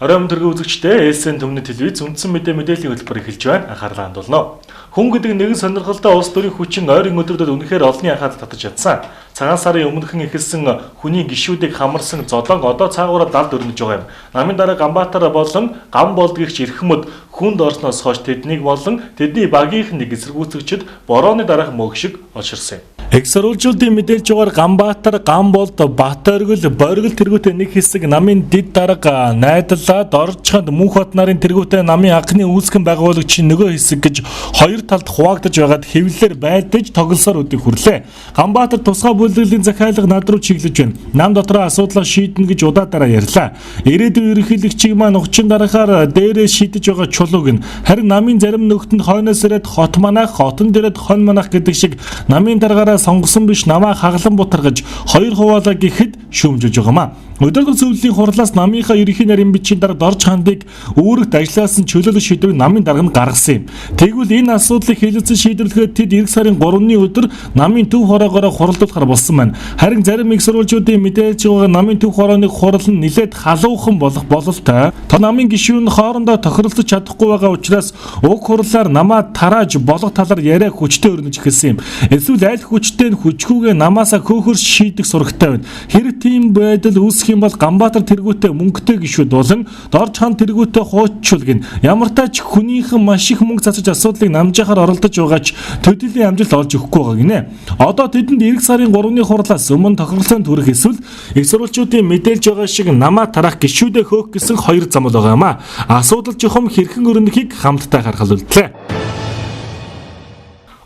Оройн төргийн үзэгчдээ ээлсэн төмний телевиз үндсэн мэдээллийн хөтөлбөр эхэлж байна. Анхаарлаа хандуулно. Хүн гэдэг нэгэн сонирхолтой улс төрийн хүчин ойрын өдрүүдэд үнэхээр олонний анхаарал татаж чадсан. Цагаан сарын өмнөхөн эхэлсэн хүний гишүүдийг хамарсан золонг одоо цаагаараа далд өрнөж байгаа юм. Намын дараа Ганбаатар болон Гам болдгийгч эрхмөд хүнд орсноос хойш тэднийг болон тэдний багийнх нэг эсэргүүцэгчд борооны дараах мөг шиг олширсан юм. Эксорулжуудын мэдээлж байгаагаар Ганбаатар, Гамболд, Батөргөл, Боргил тэргүүтээ нэг хэсэг намын дид дарга найдлаад Орчханд Мөнхбат нарын тэргүүтээ намын анхны үүсгэн байгуулагчийн нөгөө хэсэг гэж хоёр талд хуваагдаж байгаад хэвлэлээр байдаж тоглосоор өдөө хүрлээ. Ганбаатар тусгай бүлэглэлийн захиалга над руу чиглэж байна. Нам дотроо асуудлаа шийднэ гэж удаадараа ярьлаа. Ирээдүйн ерөнхийлөгчийг маань угчин дарахаар дээрээ шийдэж байгаа чулууг нь харин намын зарим нөхдөнд хойноос ирээд хот манах, хотон дээрээд хон манах гэдэг шиг намын даргаараа сонгосон биш намаа хаглан бутаргаж хоёр хуваалаа гэхэд шүүмжилж байгаамаа. Өдөртөг зөвлөлийн хурлаас намынхаа ерөнхий нарийн бичгийн дарга Орч хандыг өөрөgt ажилласан чөлөөлөх шийдвэрийг намын дарга нь гаргасан юм. Тэгвэл энэ асуудлыг хэлэлцэн шийдвэрлэхэд тэд 9 сарын 3-ны өдөр намын төв хороогоороо хуралдуулахар болсон байна. Харин зарим их сурвалжуудын мэдээлж байгаа намын төв хорооны хурал нь нэлээд халуухан болох бололтой. То намын гишүүн хоорондоо тохиролцож чадахгүй байгаа учраас уг хурлаар намаа тарааж болох талаар яриа хүчтэй өрнөж эхэлсэн юм. Эсвэл аль хүчтэй нь хүчгүйгээ намаасаа хөөхөрс шийдэх сурагтай байна. Хэрэг тийм байдал үүсэх юм бол Ганбаатар тэргүүтээ мөнгөтэй гишүүд болон Дорж хаан тэргүүтээ хууччул гин ямар тач хүнийхэн маш их мөнгө цацаж асуудлыг намжаахаар оролдож байгаа ч төдийллийн амжилт олж өгөхгүй байгаа гинэ. Одоо тэдэнд 9 сарын 3-ны хурлаас өмнө тохиолдлын төрөх эсвэл их сурвалжуудын мэдээлж байгаа шиг намаа тарах гишүүдээ хөөх гэсэн хоёр зам байгаа юм а. Асуудал жохом хэрхэн өрнөхийг хамтдаа харах үлдлээ.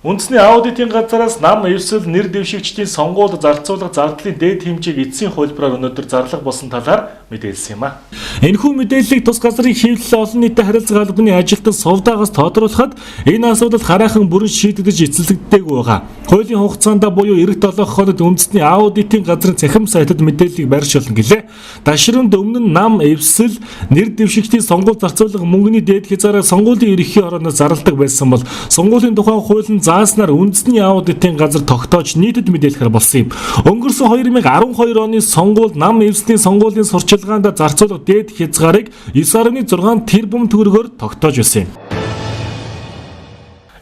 Үндэсний аудитын газараас нам эвсэл нэр дэвшигчдийн сонгуульд зарцуулах зардлын дээд хэмжээг эцсийн хуулбараар өнөөдөр зарлах болсон талаар мэдээлсэн юм а. Энэхүү мэдээллийг тус газрын хэвлэл олон нийтийн харилцаа албаны ажилтан Совдаагаас тодруулахад энэ асуудал хараахан бүрэн шийдэгдэж эцэлэгдээгүй байгаа. Хуулийн хугацаанд буюу эх 7 хоногт үндэсний аудитын газрын цахим сайтад мэдээллийг байршуулна гэлээ. Дашранд өмнө нь нам эвсэл нэр дэвшигчдийн сонгуульд зарцуулах мөнгөний дээд хязгаараа сонгуулийн ерөнхий орооноос зарладаг байсан бол сонгуулийн тухайн хууль нь зааснаар үндэсний аудитын газар тогтоож нийтэд мэдээлэхээр болсон юм. Өнгөрсөн 2012 оны сонгуульд нам эвслийн сонгуулийн сурчилгаанд зарцуулах дээд хязгаарыг 9.6 тэрбум төгрөгөөр тогтоож байсан юм.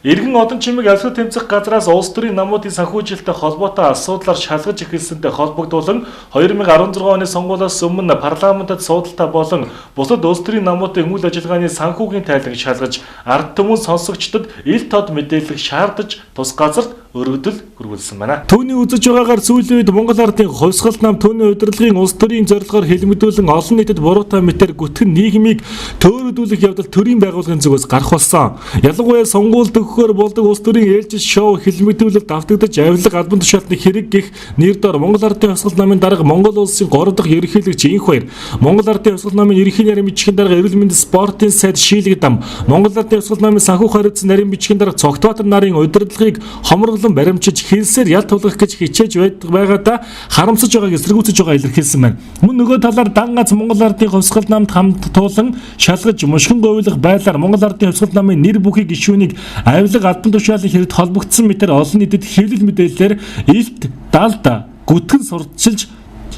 Иргэн одон чимэг альсгал тэмцэх газраас улс төрийн намуудын санхүүжилттэй холбоотой асуудлаар шалгаж эхэлсэнтэй холбогдуулан 2016 оны сонгуулиас өмнө парламентод суудалтай болон бусад улс төрийн намуудын үйл ажиллагааны санхүүгийн тайлбарыг шалгаж ард түмэн сонсогчдод ил тод мэдээлэл шаардаж тус газарт өргөдөл хүргүүлсэн байна. Түүний үзэж байгаагаар сүүлийн үед Монгол ардын хувьсгалт нам түүний удирдлагын улс төрийн зорилгоор хэлмэдүүлэн олон нийтэд буруутай мэтэр гүтгэн нийгмийг төөрөдүүлэх явдал төрийн байгууллагын зүгээс гарах болсон. Ялангуяа сонгуульд өгөхөөр болдог улс төрийн ээлжис шоу хэлмэдүүлэлт давтагдаж авилга албан тушаалтны хэрэг гих нэр дор Монгол ардын хувьсгалт намын дарга Монгол улсын 3 дахь ерөнхийлөгч Инх баяр, Монгол ардын хувьсгалт намын ерөнхий нарийн бичгийн дарга Эрүүл мэндийн спортын сайд Шилэг дам, Монгол ардын хувьсгалт намын санхүү харилцан нарийн бичгийн дарга Цогтбаатар нарын удирдлагыг хомрол баримчиж хэлсээр ял тулгах гэж хичээж байгаадаа харамсаж байгааг эсэргүүцэж байгаа илэрхийлсэн байна. Мөн нөгөө талаар Дангац Монгол ардын хувьсгал намд хамт туулан шалгаж мушгин говьлох байлаар Монгол ардын хувьсгал намын нэр бүхий гишүүнийг авилга албан тушаалын хэрэгт холбогдсон мэтэр олон нийтэд хэвлэл мэдээлэлээр илт далд гүтгэн сурталчилж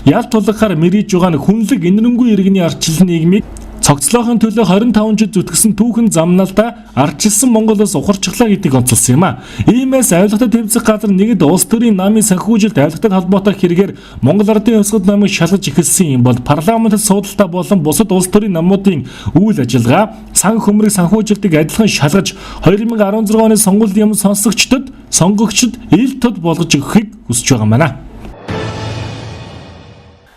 ял тулгахаар мэрийж байгаа нь хүнлэг инэрэнгүй иргэний арчлал нийгмийг цогцлоохын төлөө 25 жил зүтгэсэн түүхэн замналда ардчилсан Монголоос ухарчихлаа гэдгийг онцолсон юм а. Иймээс авилгатай тэмцэх газар нэгд улс төрийн намын санхүүжилт авилгатай холбоотой хэрэгээр Монгол ардын хувьсгал намыг шалгаж эхэлсэн юм бол парламентд суудалтай болон бусад улс төрийн намуудын үйл ажиллагаа сан хөмрийг санхүүжилтийг адилхан шалгаж 2016 оны сонгуулийн өмнө сонгогчдод ил тод болгож өгөхийг хүсэж байгаа юм байна.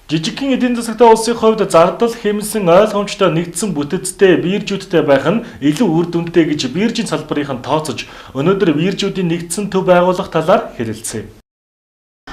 Жижигхэн эдийн засагтай улсын хувьд зардал хэмнэн ойлгомжтой нэгдсэн бүтэцтэй биржүүдтэй байх нь илүү үр дүнтэй гэж биржийн салбарынхан тооцож өнөөдөр биржүүдийн нэгдсэн төв байгуулах талаар хэлэлцэв.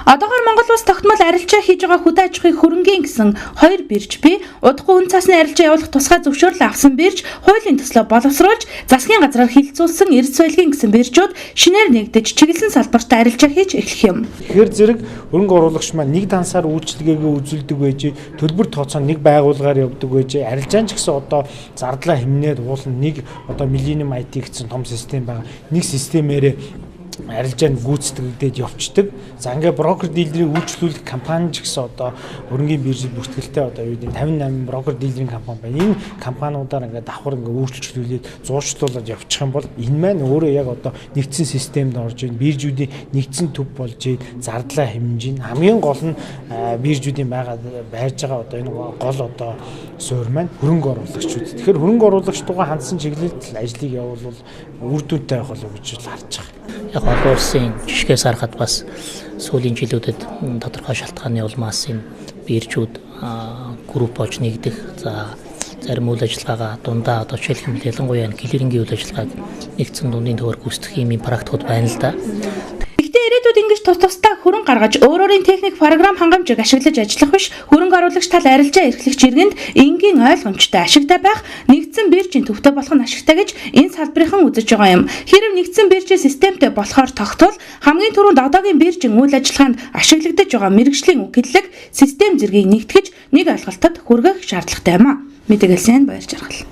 Одоогоор Монгол улс тогтмол арилжаа хийж байгаа хөдөө аж ахуйн хөрөнгийн гэсэн 2 бирж бий. Удахгүй үн цасны арилжаа явуулах тусгай зөвшөөрөл авсан бирж хуулийн төслөө боловсруулж засгийн газраар хилцүүлсэн эрдэс байлгийн гэсэн биржүүд шинээр нэгдэж чиглэсэн салбарт арилжаа хийж эхлэх юм. Тэгэхээр зэрэг хөрөнгө оруулагч маань нэг дансаар үйлчлэгээгээ үзүүлдэг байж, төлбөр тооцоо нэг байгууллагаар явдаг байж, арилжаан ч гэсэн одоо зардлаа хэмнээд уулна нэг одоо Millennium IT гэсэн том систем байгаа. Нэг системээрээ арилжаанд гүйцэтгэлдээд явцдаг. За ингээ брокер дилерийг үйлчлүүлэх компани ч гэсэн одоо хөрөнгөний биржид бүртгэлтэй одоо юу гэдэг 58 брокер дилерийн компани байна. Энэ компаниудаар ингээ давхар ингээ үйлчлүүлээд зуршлуулад явчих юм бол энэ маань өөрөө яг одоо нэгдсэн системд орж ийн биржүүдийн нэгдсэн төв болж ийн зардлаа хэмжиж хамгийн гол нь биржүүдийн байж байгаа одоо энэ гол одоо суурь маань хөрөнгө оруулагчид. Тэгэхээр хөрөнгө оруулагчдаа хандсан чиглэлд ажлыг явуулвал үр дүнтэй байх болов гэж харж байгаа. Яг олон улсын жишгээс харахад бас сүүлийн жилүүдэд тодорхой шалтгааны улмаас энэ биржүүд групп болж нэгдэх, за зарим үйл ажиллагаагаа дундаа одоо жишээлбэл ялангуяа клирингийн үйл ажиллагааг нэгдсэн дундын төвөр гүйцэтгэх юм практикууд байна л да. Ирээдүйд ингэж тусдаа хөрөнгө гаргаж өөрөөрийн техник програм хангамжийг ашиглаж ажиллах биш хөрөнгө оруулагч тал арилжаа эрхлэх жиргэнд энгийн ойлгомжтой ашигтай байх нэгдсэн биржийн төвтэй болох нь ашигтай гэж энэ салбарынхан үзэж байгаа юм. Хэрэв нэгдсэн биржийн системтэй болохоор тогтвол хамгийн түрүүнд одоогийн биржийн үйл ажиллагаанд ашиглагдаж байгаа мэргэжлийн үхэллэг систем зэргийг нэгтгэж нэг ойлголтод хүргэх шаардлагатай юм а. Мэдээлсэн баяр жаргал.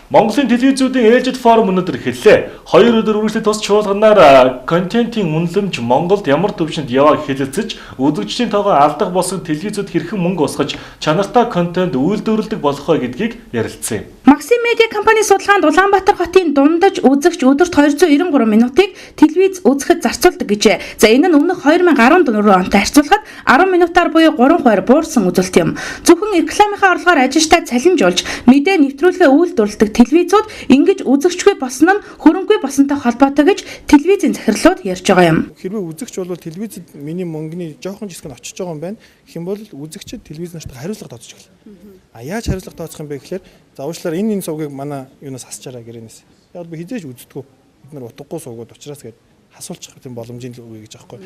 Монголын телевизүүдийн ээлжид форум өнөөдөр эхэллээ. 2 өдөр үргэлжлэх тус чуулганаар контентын үнэлэмж Монголд ямар төвшөнд яваа хэлэлцэж, үзэгчдийн тоогоо алдах болсон телевизүүд хэрхэн мөнгө усгаж, чанартай контент үйлдвэрлэдэг болох вэ гэдгийг ярилцсан юм. Максим медиа компани судалгаанд Улаанбаатар хотын дундаж үзэгч өдөрт 293 минутыг телевиз үзэхэд зарцуулдаг гэжээ. За энэ нь өмнөх 2014 онтой харьцуулахад 10 минутаар буюу 3% буурсан үзүүлэлт юм. Зөвхөн рекламынхаа орлогоор ажижтай цалинжуулж, мэдээ нэвтрүүлгээ үйлдвэрлэдэг телевизүүд ингэж үзэгчгүй болсон нь хөрөнгөгүй болсонтой холбоотой гэж телевизийн захирлууд ярьж байгаа юм. Хэрвээ үзэгч бол телевизэд миний мөнгөний жоохон жиск нь очиж байгаа юм байна. Гэх юм бол үзэгчид телевиз нарт хариуцлага тооцож эхэлнэ. Яаж хариуцлага тооцох юм бэ гэхээр за уучлаарай энэ сувгийг манай юунаас хасчаараа гэрээнээс. Яг би хизээж үздэггүй. Бид нар утгагүй сувгууд учраас гээд хасуулчих гэм боломжийн л үгүй гэж аахгүй.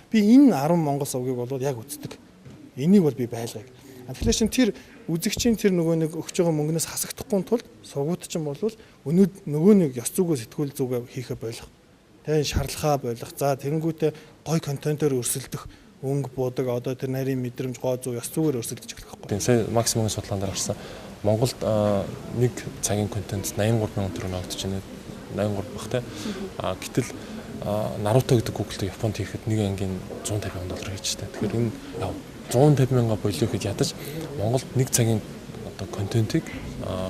Би энэ 10 монгол сувгийг бол яг үздэг. Энийг бол би байлгая. Тэгэхээр чин тэр үзэгчийн тэр нөгөө нэг өгч байгаа мөнгнөөс хасагдахгүй тулд сувгууд чинь бол нөгөө нэг ёс зүгөө сэтгүүл зүгээ хийхэ болох. Тэгээ шаарлахаа болох. За тэгэнгүүтээ гой контентоор өрсөлдөх өнгө буудаг одоо тэр нарийн мэдрэмж гоо зүй ёс зүгээр өрсөлдөж эхлэх байхгүй. Тийм сая максимум судалгаанд гарсан. Монголд нэг цагийн контент 83 мянган төгрөг авдаг чинь 83 бах те. Гэтэл Наруто гэдэг Google-д Японд хийхэд нэг ангийн 150 мянган доллар хийжтэй. Тэгэхээр энэ 150 мянга болио гэж ядаж Монголд нэг цагийн одоо контентыг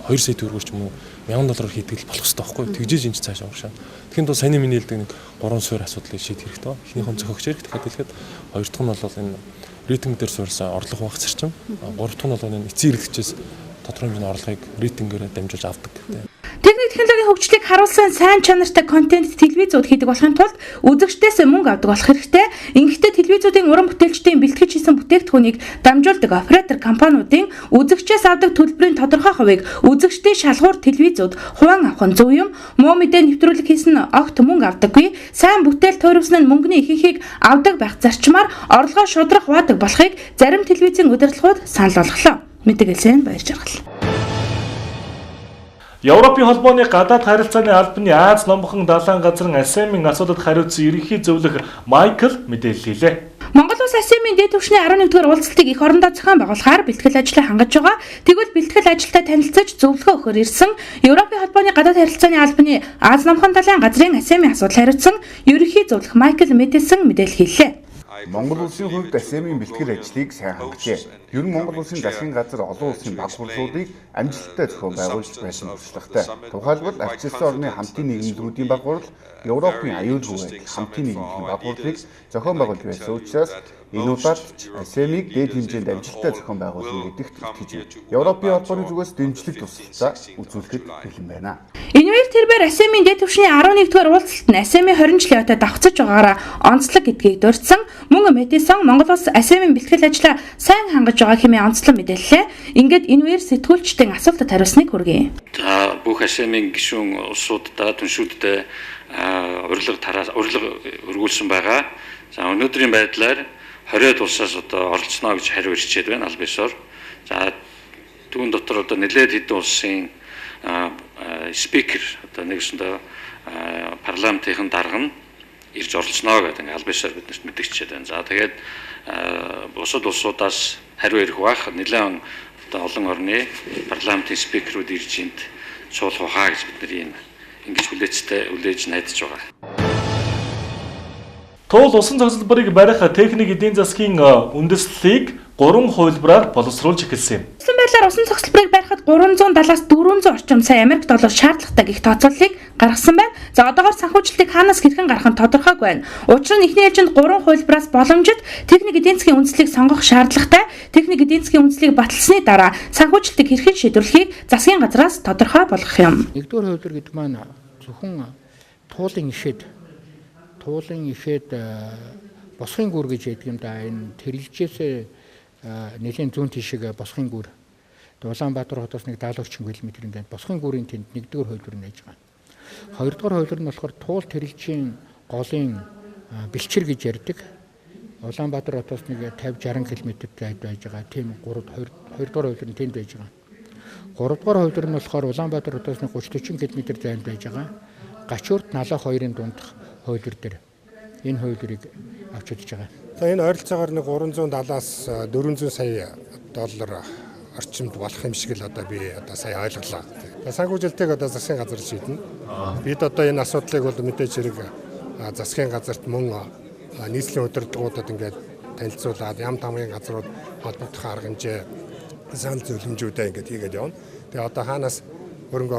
2 сая төгрөгөөр ч юм уу $1000 хийдэг болох хэрэгтэй байхгүй. Тэгжээж энэ ч цаашаа урагшаа. Тэгэхээр доо саяны миний хэлдэг нэг 3 суурь асуудлыг шийдэх хэрэгтэй ба. Эхнийхэн зохиогч хэрэгтэй хэлэхэд хоёр дахь нь бол энэ рейтинг дээр суурьсан орлого хуваах зарчим. Гурав дахь нь бол энэ эцсийн хэрэглэгчээс тодорхой хэмжээний орлогыг рейтингээр дамжуулж авдаг гэдэг. Техник технологийн хөгжлийг харуулсан сайн чанартай контент телевизүүд хийдэг болохын тулд үзэгчдээс мөнгө авдаг болох хэрэгтэй. Ингэхдээ телевизүүдийн уран бүтээлчдийн бэлтгэж хийсэн бүтээгдэхүүнийг дамжуулдаг оператор компаниудын үзэгчээс авдаг төлбөрийн тодорхой хувийг үзэгчдийн шалгуур телевизүүд хуваан авах нь зөв юм. Муу мэдээ нэвтрүүлэг хийсэн огт мөнгө авдаггүй. Сайн бүтээл тойрвсон нь мөнгөний ихэнхийг авдаг байх зарчмаар орлогоо шудрах хувадаг болохыг зарим телевизийн удирдлагууд санал болголоо. Мэдээлсэн баяр жаргал. Европын холбооны гадаад харилцааны албаны Аз номхон далайн газрын АСЕМ-ийн асуудалд хариуцсан ерөнхий зөвлөх Майкл мэдээлэл хийлээ. Монгол улс АСЕМ-ийн дээд түвшний 11-р уулзалтыг их орондоо зохион байгуулахаар бэлтгэл ажлаа хангаж байгаа. Тэгвэл бэлтгэл ажилтай танилцаж зөвлөгөө өгөхөөр ирсэн Европын холбооны гадаад харилцааны албаны Аз номхон далайн газрын АСЕМ-ийн асуудал хариуцсан ерөнхий зөвлөх Майкл Мэдэлсэн мэдээлэл хийлээ. Монгол улсын хувьд АСЕМ-ийн бэлтгэл ажлыг сайн хангажээ. Ер нь Монгол улсын засгийн газар олон улсын баг хурлуудыг амжилттай зохион байгуулж байсан туршлагатай. Тухайлбал арчилсан орны хамтын нийгэмлэрүүдийн баг хурал, Европын аюул хуваалт хамтын нийгэмлэрийн баг хурлыг зохион байгуулж байсан учраас энэ удаад АСЕМ-ийг дээд хэмжээнд амжилттай зохион байгуулна гэдэгт итгэж байна. Европын холбооны зүгээс дэмжлэг тусалцаа үзүүлэхэд бэлэн байна. Энэгээр тэрээр АСЕМ-ийн дээд түвшний 11-р уулзалт нь АСЕМ-ийн 20 жилийн хойд давхцаж байгаагаараа онцлог гэдгийг дурдсан. Мөн Мэдэлсэн Монгол улс АСЕМ-ийн бэлтгэл ажлаа сайн хангаж байгаа хэмээн онцлог мэдээллээ. Ингээд энэгээр сэтгүүлчдийн асуултад хариулсныг хүргэе. За бүх АСЕМ-ийн гишүүн улсуудаа түншүүдтэй урилга өргүүлсэн байгаа. За өнөөдрийн байдлаар 20-од улсаас одоо оролцоно гэж хариу ирчээд байна аль бисоор. За түүн дотор одоо нэлээд хэдэн улсын спикер одоо нэгсэндээ парламентын дарга нь ирж оролцоно гэдэг аль бисоор биднэрт мэдгчихэд байна. За тэгээд бусад улсуудаас хариу ирэх бах нэлээд одоо олон орны парламентын спикерүүд ирж энд суулгах гэж бид нар ийм ингэж хүлээж найдаж байгаа. Туул усан цогцлборыг барих техник эдийн засгийн үндэслэлийг 3 хувилбараар боловсруулж эхэлсэн юм. Гэсэн байдлаар усан цогцлборыг барихад 370-аас 400 орчим сая Америк доллар шаардлагатай гэх тооцооллыг гаргасан байна. За одоогоор санхүүжилтийг хаанаас хэрхэн гарах нь тодорхойг байна. Учир нь эхний ээлжинд 3 хувилбараас боломжит техник эдийн засгийн үндэслэлийг сонгох шаардлагатай. Техник эдийн засгийн үндэслэлийг баталсны дараа санхүүжилтийг хэрхэн шийдвэрлэхийг засгийн газраас тодорхой болгох юм. Нэгдүгээр хувилбар гэдэг маань зөвхөн туулын ихэд босхын гүр гэж яддаг юм да. Энэ тэрэлжээс нэлийн зүүн тишиг босхын гүр. Улаанбаатар хотоос нэг 70 км-ийн дэнд босхын гүрийн тэнд нэгдүгээр хувилбар нээж байгаа. Хоёрдугаар хувилбар нь болохоор туул тэрэлжийн голын бэлчээр гэж ярьдаг. Улаанбаатар хотоос нэг 50-60 км зайд байж байгаа. Тийм хоёрдугаар хувилбар нь тэнд байж байгаа. Гуравдугаар хувилбар нь болохоор Улаанбаатар хотоос нэг 30-40 км зайд байж байгаа. Гачуурт налаа хоёрын дундх хувилбар дээр энэ хувилбарыг авч үзэж байгаа. За энэ ойролцоогоор нэг 370-аас 400 сая доллар орчимд болох юм шиг л одоо би сая ойлголоо. Санхүүжилтийг одоо засгийн газар шийднэ. Бид одоо энэ асуудлыг бол мэдээж хэрэг засгийн газарт мөн нийслэлийн удирдлагуудад ингээд танилцуулаад ям тамгын газрууд холбогдох арга хэмжээ санал зөвлөмжүүдээ ингээд хийгээд явна. Тэгээ одоо хаанаас хөрөнгө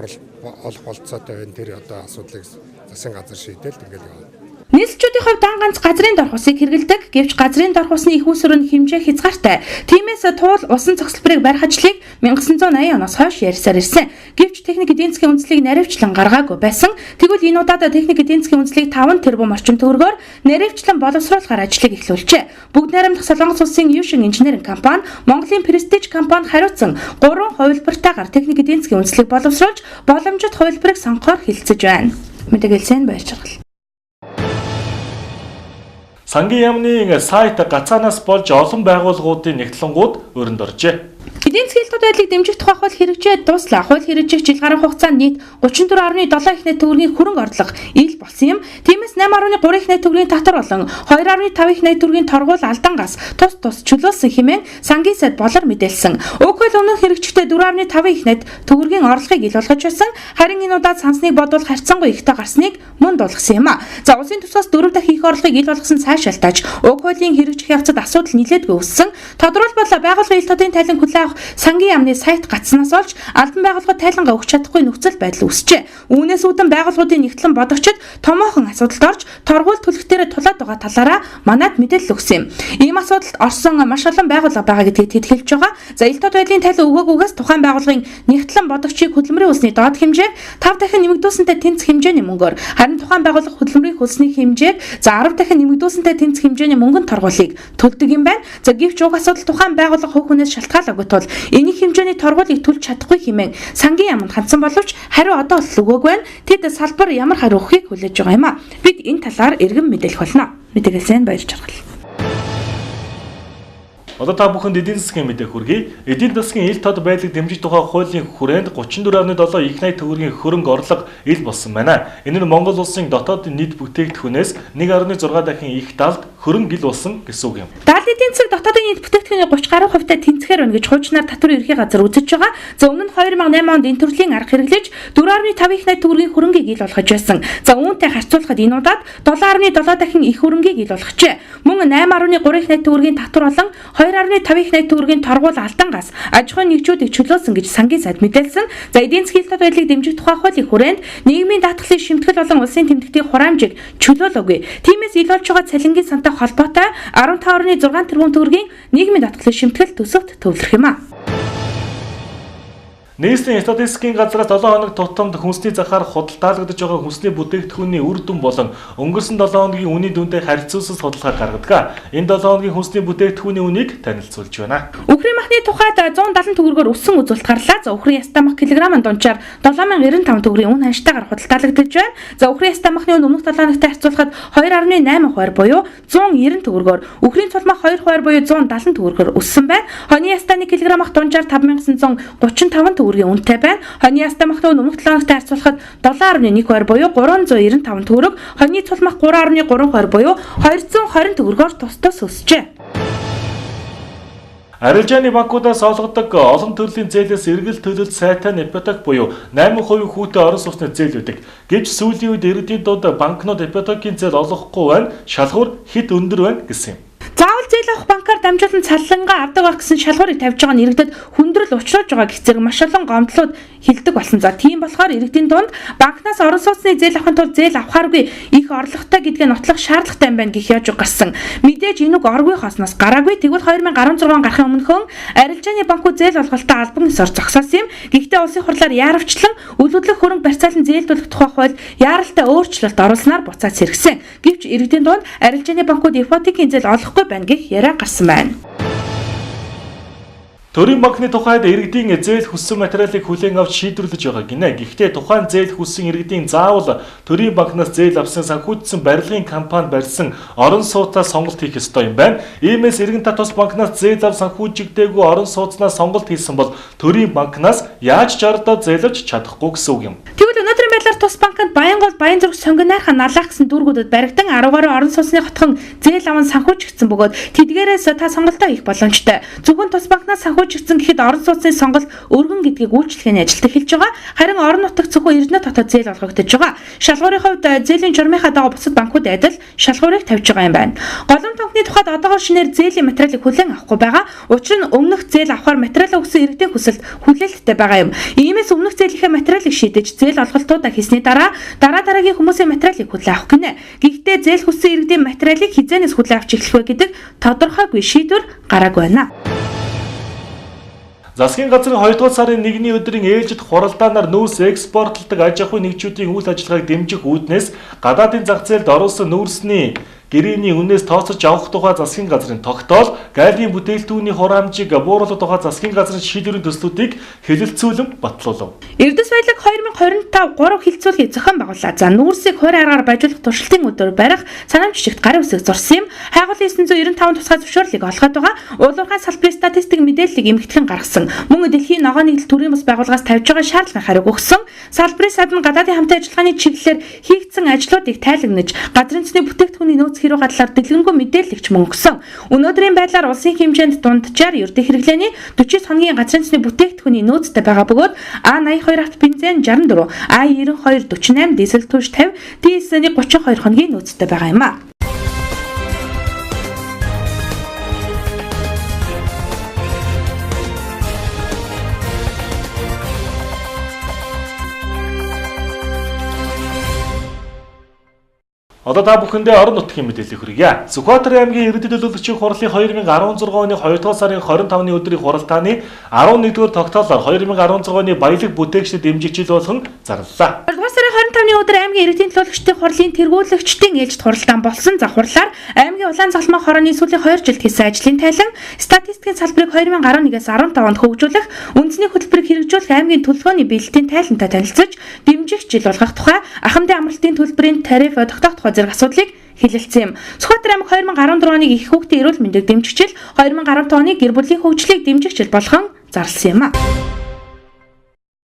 олох болцоотой байна тэр одоо асуудлыг засгийн газар шийдэл ингээд явна. Нийслэлчүүдийн хувьд дан ганц газрын дор хусыг хэрэглэдэг. Гэвч газрын дор хусны их усүр нь хэмжээ хязгаартай. Тиймээс туул усан цогцлборыг барих ажлыг 1980 оноос хойш ярьсаар ирсэн. Гэвч техник эдийн засгийн үндэслэлийг наривчлан гаргаагүй байсан. Тэгвэл энэ удаад техник эдийн засгийн үндэслэлийг 5 тэрбум орчим төгрөгөөр наривчлан боловсруулахар ажлыг эхлүүлжээ. Бүгд найрамдах Солонгос улсын Юшин инженеринг компани, Монголын Prestige компани хариуцсан 3 хувилбартаагаар техник эдийн засгийн үндэслэлийг боловсруулж боломжит хувилбарыг сонгохоор хэлцэж байна. Мэдээлэл баярчилгал. Сангийн яамны сайт гацаанаас болж олон байгууллагуудын нэгтлэнгууд өрөнд оржээ. Эдийн засгийн хэлтүүд байдлыг дэмжих тухай хууль хэрэгжээ дуслаа. Хууль хэрэгжих жил гаруй хугацаанд нийт 34.7 их найт төгрөгийн хөрөнгө орлого ил болсон юм. Тиймээс 8.3 их найт төгрөгийн татвар болон 2.5 их найт төгрөгийн торгуул алдан гас тус чөлөөлсөн хэмээн сангийн сайд болор мэдээлсэн. Уг хууль өмнөх хэрэгжихдээ 4.5 их найт төгрөгийн орлогыг ил болгож байсан. Харин энэ удаад сансныг бодвол харьцангуй ихтэй гарсныг мөн дуулгасан юм а. За улсын тусгаас 4 дахин их орлогыг ил болгосон сайшаалтаж уг хуулийн хэрэгжих явцад асуудал нэлээдгүй өссөн. Тодорхойлбол байгууллагын ил тодын тайлан хүлээн авах сангийн яамны сайт гацснаас олж албан байгууллагад тайлангаа өгч чадахгүй нөхцөл байдал үүсчээ. Үүнээс үүдэн байгууллагуудын нэгтлэн бодогчид томоохон асуудалд орж торгуул төлөлтөөр тулаад байгаа талаараа манайд мэдээлэл өгсөн юм. Ийм асуудалд орсон маш олон байгууллага байгаа гэдгийг хэлж байгаа. За ил тод байдлын тайлан өгөөгүйгээс тухайн байгууллагын нэгтлэн бодогчийг хөдөлмөрийн үлсний доод хэмжээг 5 дахин нэмэгдүүлсэнтэй тэнцэх хэмжээний мөнгөөр харин тухайн байгууллага хөдөлмөрийн хөлсний хэмжээг за 10 дахин нэмэгдүүлсэнтэй тэнцэх хэмжээний мөнгөнд торгуулийг төлдөг юм байна. За гэвч уг асуудал тухайн байгууллага хувь хүнээс шалтгаалаагүй тул энийг хэмжээний торгуулийг төлж чадахгүй хэмээн сангийн яамд хандсан боловч хариу одоо л өгөөгүй байна. Тэд салбар ямар хариу өгөхийг хүлээж байгаа юм а. Бид энэ талаар эргэн мэдээлэх болно. Мэдээлэл баярчилгал. Одоо та бүхэнд эдийн засгийн мэдээ хүргэе. Эдийн засгийн ил тод байдлыг дэмжих тухай хуулийн хүрээнд 34.7 их найт төгрөгийн хөрөнгө орлого ил болсон байна. Энэ нь Монгол улсын дотоодын нийт бүтээгдэхүүнээс 1.6 дахин их далд хөрөнгө ил болсон гэсэн үг юм. Далд эдийн засаг дотоодын нийт бүтээгдэхүүний 30 гаруй хувьтай тэнцэхээр байна гэж хуучнаар татварын ерхий газар үзэж байгаа. За өмнө нь 2008 онд энэ төрлийн арга хэрэглэж 4.5 их найт төгрөгийн хөрөнгийг ил болгож байсан. За үүнтэй харьцуулахад энэ удаад 7.7 дахин их хөрөнгийг ил болгожээ. Мөн 8.3 их найт төгрөгийн татвар болон 2.5 их найт төгрөгийн торгуул алдан гас аж ахуйн нэгжүүдийг чөлөөлсөн гэж сангийн сайд мэдээлсэн. За эдийн засгийн тод байдлыг дэмжих тухай хуулийн хүрээнд нийгмийн даатгалын шимтгэл болон улсын тэмдэгтийн хураамжийг чөлөөлөөгүй. Тиймээс ил болж байгаа цалингийн сантай холбоотой 15.6 тэрбум төгрөгийн нийгмийн даатгалын шимтгэл төсөвт төвлөрөх юм а. Нийслэлийн статистикийн газраас 7 хоног тутамд хүнсний захаар худалдаалагдж байгаа хүнсний бүтээгдэхүүний үр дүн болон өнгөрсөн 7 хоногийн үнийн дүнтэй харьцуулсан судалгаа гаргадаг. Энэ 7 хоногийн хүнсний бүтээгдэхүүний үнийг танилцуулж байна. Үхрийн махны тухайд 170 төгрөгөөр өссөн үзүүлэлт гарлаа. За үхрийн ястамах килограммын дунчаар 7095 төгрөгийн үн ханштайгаар худалдаалагдж байна. За үхрийн ястамахны үн өмнөх 7 хоногтой харьцуулахад 2.8% буюу 190 төгрөгөөр, үхрийн цулмах 2% буюу 170 төгрөгөөр өссөн байна. Хоньны ястаны килограммах дунчаар 5935 төгрөгийн үнэтэй байна. Хоньны ястамахны үн өмнөх 7 хоногтой харьцуулахад 7.1% буюу 395 төгрөг, хоньны цулмах 3.3% буюу 220 төгрөгөөр тус өсжээ. Арилжааны банкудаас олгодог олон төрлийн зээлээс эргэл төлөлт сайтай ипотек буюу 8% хүүтэй орон сууцны зээл үүдэг. Гэвч сүүлийн үед иргэдийн дунд банкнууд ипотекийн зээл олгохгүй байна, шалгуур хэд өндөр байна гэсэн юм. Заавал зээл авах банкар дамжуулан цалингаа авдаг байх гэсэн шалгуурыг тавьж байгаа нь иргэдэд хүндрэл учруулж байгаа гэх зэрэг маш олон гомдлууд хилдэг болсон. За тийм болохоор иргэдийн дунд банкнаас орон сууцны зээл авахын тулд зээл авахааргүй их орлоготой гэдгээ нотлох шаардлагатай юм байна гэх яаж гарсан. Мэдээж энэ үг оргүй хосноос гараагүй. Тэгвэл 2016 гарахын өмнөхөн арилжааны банкуд зээл олголтоо албан ёсоор зогсоосон юм. Гэхдээ улсын хурлаар яарвчлан үл хөдлөх хөрөнгө барьцаалан зээлдүүлэх тухай хууль яаралтай өөрчлөлт оруулснаар буцаад сэргсэн. Гэвч иргэдийн дунд арилжааны банкуд ипотекийн зээл олохгүй байна гэх яриа гарсан байна. Төрийн банкны тухайд иргэдийн зээл хүссэн материалыг хүлээн авч шийдвэрлэж байгаа гинэ. Гэхдээ тухайн зээл хүссэн иргэдийн заавал төрийн банкнаас зээл авсан санхүүжсэн барилгын компани барьсан орон сууцнаас сонголт хийх ёстой юм байна. Иймээс иргэн татвас банкнаас зээл ав санхүүжигдээгүй орон сууцнаас сонголт хийсэн бол төрийн банкнаас яаж жардаа зээлж чадахгүй гэсэн үг юм. Тэгвэл өнөөдрийн байдлаар тус банкнд Баянгол, Баянзүрх, Сонгонайрхан, Налах гэсэн дүүргүүдэд баригдан 10 гаруй орон сууцны хотхон зээл аван санхүүжигдсэн бөгөөд тэдгээрээс та сонголтоо хийх боломжтой. Зөвхөн тус банкнаас санхүүжигдсэн гэхэд орон сууцны сонголт өргөн гэдгийг үйлчлэгээний ажилд эхэлж байгаа. Харин орон нутагт зөвхөн Эрдэнэ дотоод зээл олгогдож байгаа. Шалгуурын хувьд зээлийн журмынхаа дагуу бусад банкуд адил шалгуурыг тавьж байгаа юм байна. Голомт банкны тухайд одоогоор шинээр зээлийн материалыг хүлээн авахгүй байгаа. Учир нь өмнөх зээл авахар материал өгсөн иргэдийн хүсэлт хүлээлттэй байгаа юм. Иймээс өмнөх зээлийнхээ материалыг шийдэж зээл олголтуудаа хийсний дараагийн хүмүүсийн материалыг хүлээн авах гинэ. Гэхдээ зээл хүссэн иргэдийн материалыг хизээнээс хүлээн авч эхлэх вэ гэдэг тодорхойгүй шийдвэр гараагүй байна. Засгийн газрын 2 дугаар сарын 1-ний өдрийн ээлжид хуралдаанаар нүүрс экспортлдог аж ахуйн нэгжүүдийн үйл ажиллагааг дэмжих үүднээс гадаадын зах зээлд оруулсан нүүрсний гэрээний үнээс тооцож авах тухай засгийн газрын тогтоол, гайлын бүтээлтүүний хураамжийг бууруулах тухай засгийн газрын шийдвэрийн төслүүдийг хэлэлцүүлэн батлуулав. Эрдэс баялаг 2025 3 хилцүүлгийг зохион байгууллаа. За нүүрсийг хойр аргаар байжуулах туршилтын өдөр барих санамж жишгт гарын үсэг зурсан юм. Хайгуул 995 тусгай зөвшөөрлийг олгоод байгаа. Уулуурхай салбарын статистик мэдээллийг эмхтгэн гаргасан. Мөн дэлхийн ногоон нэгдэл төрийн бас байгууллагаас тавьж байгаа шаардлага хариуг өгсөн. Салбарын садны гадаадын хамтын ажиллагааны чиглэлээр хийгдсэн ажлуудыг тайлагнаж, газрын засгийн бүтээгдэхүүний нөөц хэрэг гадлаар дэлгэрэнгүй мэдээлэлч мөн өгсөн. Өнөөдрийн байдлаар улсын хэмжээнд дунджаар ердөө хэрэглээний 40 хоногийн газрын засгийн бүтээгдэхүүний нөөцтэй байгаа бөгөөд А82 авто бензин 64, А92 48, дизель түш 50, дизельний 32 хоногийн нөөцтэй байгаа юм а. Одоо та бүхэндээ орон нутгийн мэдээлэл хүргье. Сүхбаатар аймгийн иргэдэд төлөөлөгчийн хурлын 2016 оны 2 дугаар сарын 25-ны өдрийн хуралдааны 11-р тогтоолоор 2016 оны баялаг бүтээгчдэд дэмжих жил болгон зарлалаа. 2 дугаар сарын 25-ны өдөр аймгийн иргэдийн төлөөлөгчдийн хурлын тэргүүлэгчдийн ээлжид хуралдаан болсон. За хурлаар аймгийн улаан залмаа хорооны сүүлийн 2 жилд хийсэн ажлын тайлан, статистикийн салбарыг 2011-аас 15 онд хөгжүүлэх, үндэсний хөтөлбөрийг хэрэгжүүлэх аймгийн төлөвлөгөөний биелэлтийн тайлантай танилцж, дэмжих жил болгох тухай ахмадын амралтын төлбөрийн тариф тогтоох тухай зэрэг асуудлыг хэлэлцсэн юм. Сүхбаатар аймаг 2014 оныг их хүүхдийн эрүүл мэндийг дэмжих жил, 2015 оныг гэр бүлийн хөгжлийг дэмжих жил болгон зарласан юм а.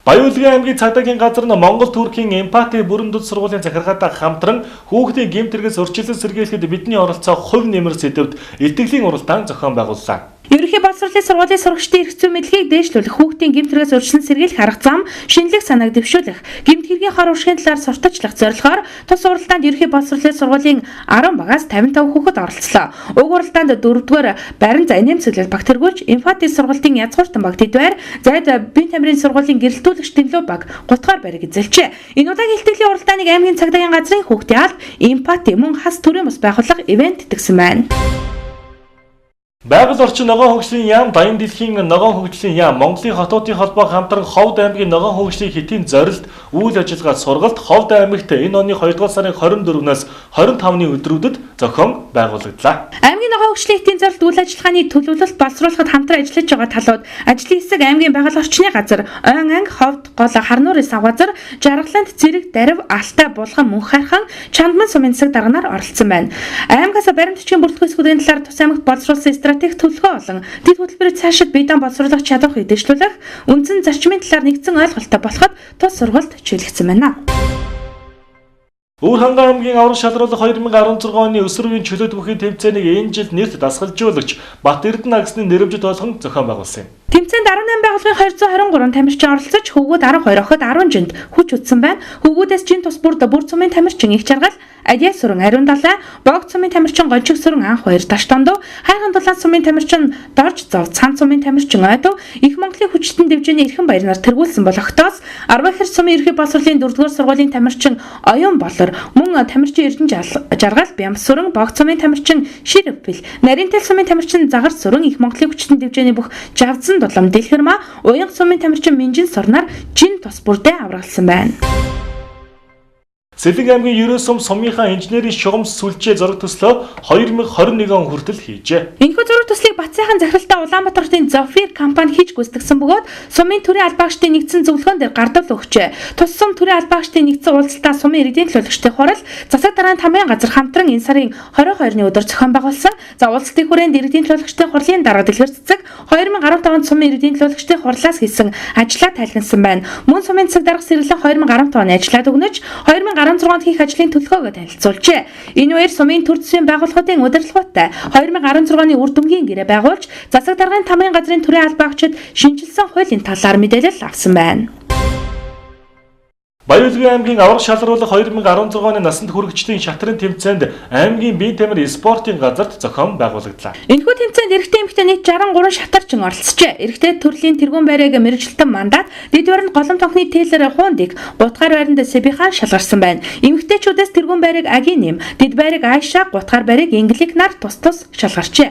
Баян-Улгийн аймгийн цагдаагийн газар нь Монгол Туркийн эмпати бүрэн дэд сургуулийн захиргаатай хамтран хүүхдийн гэмт хэрэгээс өрчлөлт сэргийлэхэд бидний оролцоо хувь нэмэр сэдвэд итгэлийн уралдаан зохион байгууллаа. Ерөнхий боловсролын сургуулийн сурагчдын эрх зүйн мэдлэгийг дээшлүүлэх, хүүхдийн гэмт хэрэгээс өрчлөн сэргийлэх арга зам, шинэлэг санааг дэвшүүлэх, гэмт хэргийн хор уршигын талаар сурталчлах зорилгоор тус уралдаанд ерөнхий боловсролын сургуулийн 10 багаас 55 хүүхэд оролцлоо. Уг уралдаанд 4-р барин за нэмсэглэл баг тэргүүлж, эмпати сургуулийн язгууртан баг Тэдвэр, зайд бие тамирын сургуулийн гэрэлтүүлэгч Дэнлөө баг 3-р бариг эзэлжээ. Энэ удаагийн илтгэлийн уралдааныг аймгийн цагдаагийн газрын хүүхдийн алба, эмпати мөн хас төрийн бас байгууллага ивент итгэсэн байна. Байгаль орчин ногоон хөгжлийн яам, Баян дэлхийн ногоон хөгжлийн яам, Монголын хотуудын холбоо хамтран Ховд аймгийн ногоон хөгжлийн хэтийн зорилт үйл ажиллагаа сургалт Ховд аймагт энэ оны 2 дугаар сарын 24-нээс 25-ны өдрүүдэд зохион байгуулагдлаа. Аймгийн ногоон хөгжлийн хэтийн зорилт үйл ажиллагааны төлөвлөлт боловсруулахад хамтран ажиллаж байгаа талууд ажлын хэсэг аймгийн байгаль орчны газар, Ойн анги, Ховд, Гол, Харнуурын Савгазар, Жаргаланд, Цэрэг, Дарив, Алтай, Булган, Мөнхайрхан, Чандман сумын хэсэг дарганаар оролцсон байна. Аймгаас баримтчгийн бүрэлдэхүүн эсгүүдийн талаар тус аймагт боловсруулсан стратеги төлөвлөгөө болон дэд хөтөлбөрийн цаашид биедан боловсруулах чадварыг дэвшлүүлэх, үндсэн зарчмын талаар нэгдсэн ойлголттой болоход тус сургалт чиглэгдсэн байна. Өвөр хангай аймгийн аврах шалруулах 2016 оны өсвөрийн чөлөөт бүхий тэмцээнийг энэ жил нэрт дасгалжуулагч Бат Эрдэнэ агсны нэрвжид болгон зохион байгуулсан юм. Тэмцээнд 18 байгууллагын 223 тамирчин оролцож хөвгүүд 12 охид 10 жинд хүч үзсэн байна. Хөвгүүдээс жин тус бүрд бүр цумын тамирчин их жаргал, Адиа сүрэн ариун далай, Бог цумын тамирчин Гончиг сүрэн анх 2 таш тондов, Хайхан дулаан цумын тамирчин Дорж зов, Цан цумын тамирчин Ойдов, Их Монголын хүчтэн дэвжээний эрхэм баяр нар тэргүүлсэн болохтоос Арвахэр цумын ерхий боловсролын 4-р сургуулийн тамирчин Оюун Болор, мөн тамирчин Эрдэнэ жаргал, Бямс сүрэн, Бог цумын тамирчин Ширэвпил, Наринтэл цумын тамирчин Загар сүрэн, Их Монголын хүчтэн дэвжээний бүх Жавзан дулам Дэлхэрма, Уянга цумын тамирчин Минжин сорнаар жин тус бүрдээ авралсан байна. Сэлэг аймгийн Ерөөсөм сумынхаа инженерийн шугамс сүлжээ зураг төслөө 2021 он хүртэл хийжээ. Энэхүү зураг төслийг Батцайхан захиралтай Улаанбаатар хотын Зофир компани хийж гүйцэтгэсэн бөгөөд сумын төрийн албаагчдын нэгдсэн зөвлөгөөн дээр гардал өгчээ. Тус сум төрийн албаагчдын нэгдсэн уулзалтаа сумын иргэдийн төлөөлөгчдийн хурал, засаг даргын тамгын газар хамтран энэ сарын 22-ны өдөр зохион байгуулсан. За уулзалтын хүрээнд иргэдийн төлөөлөгчдийн хурлын дарга дэлгэр цэцэг 2015 онд сумын иргэдийн төлөөлөгчдийн хурлаас хийсэн ажлаа тайлбарсан байна. Мөн сумын засаг дарга сэргэлэн 2015 оны ажлаад өгнөж 2016 онд хийх ажлын төлөвлөгөөгөө танилцуулжээ. Энэ үеэр сумын төр засгийн байгууллагын удирдлагуудтай 2016 оны үр дүнгийн гэрээ байгуулж, засаг даргын тамгын газрын төрийн албаагчид шинжилсэн хуулийн талаар мэдээлэл авсан байна. Баян-Улгийн аймгийн аврах шалруулах 2016 оны насанд хүрэгчдийн шатрын тэмцээнд аймгийн бие тамир спортын газарт зохион байгуулагдлаа. Энэхүү тэмцээнд эрэгтэй эмэгтэй нийт 63 шатарчин оролцжээ. Эрэгтэй төрлийн тэргуун байрыг мэрэгчлэн мандат, дэд баринд голом тонхны Тейлер Хундик, гутгаар байранд Сэбихан шалгарсан байна. Эмэгтэйчүүдээс тэргуун байрыг Агиним, дэд байрыг Айша, гутгаар байрыг Инглик нар тус шалгарчээ.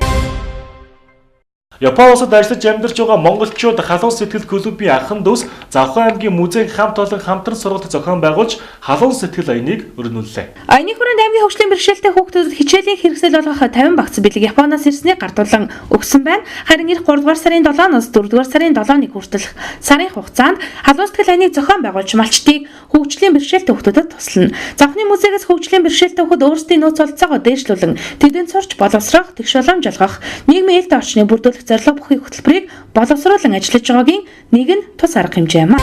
Япон улсад ажиллаж амьдарч байгаа монголчууд халуун сэтгэл клубын ахын дүүс Завхан аймгийн музейн хамт олон хамтран сургалт зохион байгуулж халуун сэтгэл аяныг өрнүүллээ. Аяны хүрээнд аймгийн хөгжлийн бэрхшээлтэй хүүхдүүдэд хичээлийн хэрэгсэл болгох 50 багц бэлэг Японоос ирснийг гардуулан өгсөн байна. Харин эх 3 дугаар сарын 7-оос 4 дугаар сарын 7-ны хүртэлх сарын хугацаанд халуун сэтгэл аяныг зохион байгуулж малчдыг хөгжлийн бэрхшээлтэй хүүхдүүдэд туслана. Завхны музейгээс хөгжлийн бэрхшээлтэй хүүхэд өөрсдийн нөөц болцоогоо дээшлүүлэн тэдэнд сурч боловсрох, тэгш боломж олгох, нийгмийн ээлтэй орчныг бүрдүүлэх зорилго бүхий хөтөлбөрийг боловсруулан ажиллаж байгаагийн нэг нь тус арга хэмжээ юм а.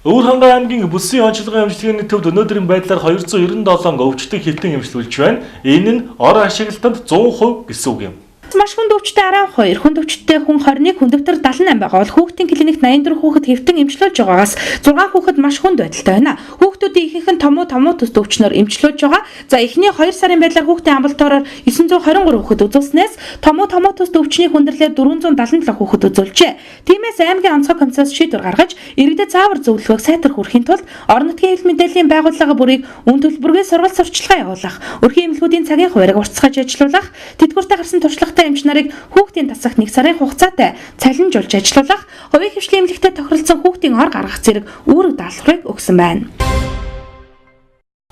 Өвөр хангай аймгийн бүсийн онцлогын эмчилгээний төвд өнөөдрийн байдлаар 297 өвчтөн хилтэн эмчилүүлж байна. Энэ нь ор ашиглалтанд 100% гэсэн үг юм. Маш хүнд өвчтөй 12, хүнд өвчтөй хүн 21, хүн дэвтэр 78 байгаа бол хүүхдийн клиникт 84 хүүхэд хэвтэн эмчилүүлж байгаагаас 6 хүүхэд маш хүнд байдалтай байна. Хүүхдүүдийн ихэнх нь томуу төс өвчнөр эмчилүүлж байгаа. За эхний 2 сарын байдлаар хүүхдийн амбулатороор 923 хүүхэд үзүүлснээс томуу төс өвчний хүндрэлээр 477 хүүхэд үзүүлжээ. Тиймээс аймгийн онцгой комиссаас шийдвэр гаргаж иргэдэд заавар зөвлөгөөг сайтар хүргэхийн тулд орон нутгийн хэл мэдээллийн байгууллага бүрийг үн төлбөргүй сургалт сурталчилгаа явуулах, өрхийн эмнэлгүүдийн цагийн хуваарийг уртасгаж ажиллуулах, тэтгэвртэй гарсан туршлагатай эмч нарыг хүүхдийн тасагт 1 сарын хугацаатай цалинжуулж ажиллуулах, хувийн хвшлийн эмнэлэгтээ тохиролцсон хүүхдийн ор гаргах зэрэг үүрэг даалгаврыг өгсөн байна.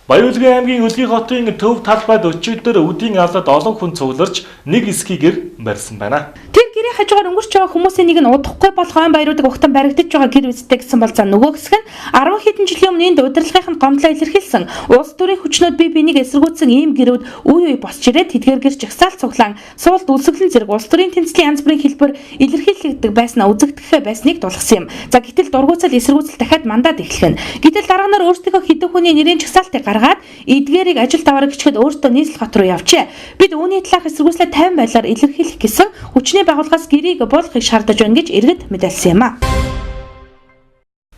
Баян-Улгийн аймгийн Өлгий хотын төв талбайд өчигдөр үдийн авлаад олон хүн цугларч нэг эсхийгэр барьсан байна. Тэр гэрээ хажуугаар өнгөрч байгаа хүмүүсийн нэг нь удахгүй бол хойн баяруудыг ухтан баригдаж байгаа гэр үсттэй гэсэн бол за нөгөө хэсэг нь 10 хэдэн жилийн өмнө энд удирдлагын гомдлоо илэрхийлсэн улс төрийн хүчнүүд бие биенийг эсэргүүцсэн ийм гэрүүд үе үе босч ирээд тэдгээр жагсаал цуглаан суулт үлсгэлэн зэрэг улс төрийн тэмцлийн янз бүрийн хэлбэр илэрхийлэгдэх байснаа үзэгдэхээ байсныг дулгасан юм. За гэтэл дургуутсал эсэргүүцэл дахиад мандат эхлэх нь. Гэтэл дарга нар өөрсдийнхөө хэдэн хүний нэрийн жагсаалтыг гаргаад эдгээрийг ажил даваараа гिचгэд өөртөө нийслэл хот руу явжээ. Бид үүний талаарх эсэргүүцлээ 50 байдлаар илэрхийлэх гэсэн хүчний байгууллагаас гэрийг буулгахыг шаардаж байна гэж иргэд мэдээлсэн юм а.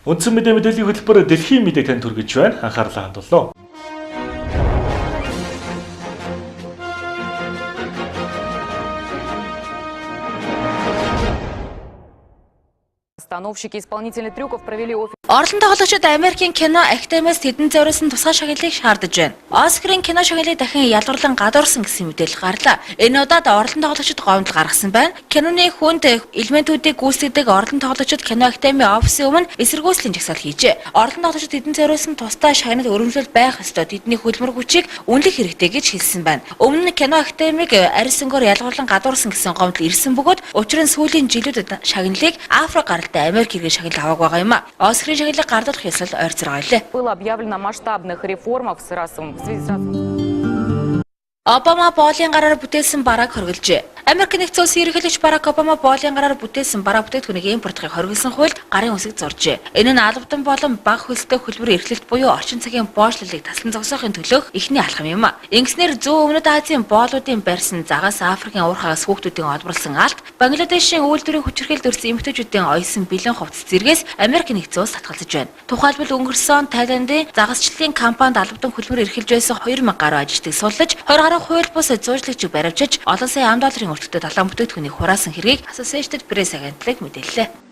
Үндсэн мэдээллийн хөтөлбөр дэлхийн мэдээг танд хүргэж байна. Анхаарлаа хандууллаа. Постановщики исполнители трюков провели офис. Орлон тоглогчид Америкийн кино академиас тэдэн зориулсан тусгай шагналыг шаардаж байна. Оскарын кино шагналыг дахин ялгарлан гадуурсан гэсэн мэдээлэл гарлаа. Энэ удаад орлон тоглогчид гомдол гаргасан байна. Киноны хүнд элементүүдийг гүйцэтгэдэг орлон тоглогчид кино академийн офисын өмнө эсэргүүцлийн жагсаал хийжээ. Орлон тоглогчид тэдэн зориулсан тусгай шагнал өргөмжлөл байх ёстой. Тэдний хөдөлмөр хүчийг үнэлэх хэрэгтэй гэж хэлсэн байна. Өмнө нь кино академиг арьсангоор ялгарлан гадуурсан гэсэн гомдол ирсэн бөгөөд учир нь сүүлийн жилүүдэд шагналыг Африк гаралтай Америк иргэн шагнал аваагүй байгаа юм а. Оскарын шагналыг гардуулах ёслол ойрцоргоо илээ. Было объявлено о масштабных реформах в связи с Обама боолын гараар бүтээсэн барааг хоригложээ. Америк нэгдсэн улсын ерөнхийлөгч Барак Обама боолын гараар бүтээсэн бараа бүтээгдэхүүнийг импортохыг хориглосон хуульд гарын үсэг зуржээ. Энэ нь албадан болон бага хөлстэй хөлбөр эрхлэлт буюу орчин цагийн боочлолыг таслан зогсоохын төлөөх эхний алхам юм. Ингэснээр зүүн өмнөд Азийн боолуудын барьсан загас Африкийн уурхагаас хүүхдүүдийн олборлсон алт, Бангладешийн үйлдвэрийн хүчирхийлд өрсөн эмэгтэйчүүдийн оёсон бэлэн хувцас зэргээс Америк нэгдсэн улс татгалзаж байна. Тухайлбал өнгөрсөн Тайландын загасчлалын компанид албадан хөлбөр эрхэлж байсан 2000 гаруй ажилтныг суллаж, 20 гаруй хууль бус зуужлагчийг баривчиж, олон сая $10 өртөгтэй далайн бүтээгдэхүүнийг хураасан хэргийг Associated Press агентлаг мэдээллээ.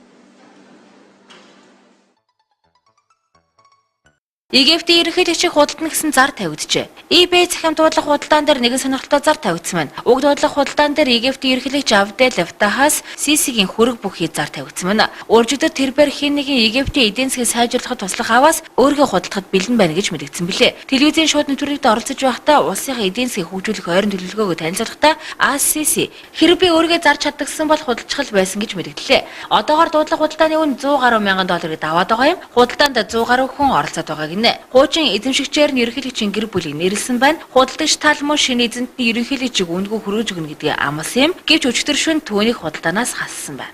Египтийн ерөнхийлөгчийг худалдана гэсэн зар тавигджээ. eBay захим дуудлага худалдаан дээр нэгэн сонирхолтой зар тавигдсан байна. Уг дуудлага худалдаан дээр Египтийн ерөнхийлөгч Абдел Фаттахаас Сисигийн хүрэг бүхий зар тавигдсан байна. Өөрчигдөр тэрбээр хэн нэгэн Египтийн эдийн засгийг сайжруулахад туслах аваас өөрийгөө худалдахад бэлэн байна гэж мэдгдсэн билээ. Телевизийн шууд нэвтрүүлэгт оролцож байхдаа улсын эдийн засгийг хөгжүүлэх ойрын төлөвлөгөөгөө танилцуулахдаа Сиси хэрэг би өөрийгөө зарж чаддагсан бол худалдах байсан гэж мэдгдлээ. Одоогоор дуудлага худалдааны үн $100 гаруй мянган долларыг даваад байгаа юм. Худалдаанд 100 гаруй хүн оролцоод байгаа. Хуучин эзэмшигчээр нь ерөнхийлөгчийн гэр бүлийг нэрлсэн байна. Худалдагч Талмон шинэ эзэнтний ерөнхийлөгчийг үндгүү хүргэж өгнө гэдгийг амласан юм. Гэвч өчигдөр шөнө түүнийг худалдаанаас хассан байна.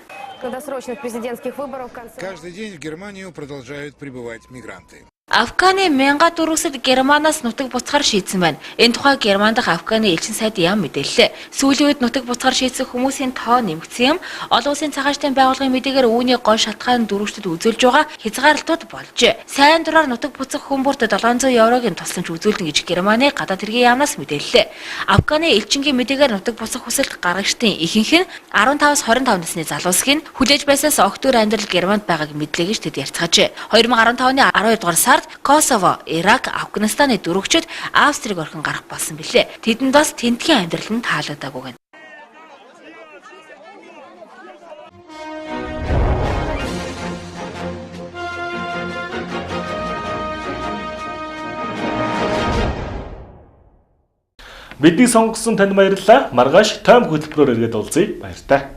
Каждый день в Германию продолжают прибывать мигранты. Афганы мянга дөрвөсөд Германаас нутаг буцахаар шийдсэн байна. Энэ тухай Герман дахь Афганы элчин сайд яам мэдээллээ. Сүүлийн үед нутаг буцахаар шийдсэн хүмүүсийн тоо нэмэгдсэн юм. Олон улсын цагаатны байгууллагын мэдээгээр үүний гол шалтгаан дөрвөчдөд үзүүлж байгаа хязгаарлалтууд болжээ. Сайн дураар нутаг буцах хүмүүст €700-ийн тусламж үзүүлнэ гэж Германы гадаад хэргийн яамнаас мэдээллээ. Афганы элчингийн мэдээгээр нутаг буцах хүсэлт гаргагчдын ихэнх нь 15-25 насны залуусыг хүлээж байсаас огтур амьдрал Германд байгааг мэдлээ гэж тэд ярьцгаажээ. 2015-оны 12 дугаар сард Косово, Ирак, Афганистаны дөрвөгчд Австриг орхин гарах болсон билээ. Тэдэнд бас тентгийн амьдрал нь таалагдаагүй гэнэ. Бидний сонгосон танд баярлалаа. Маргааш тайм хөтөлбөрөөр иргэд уулзъя. Баяр таа.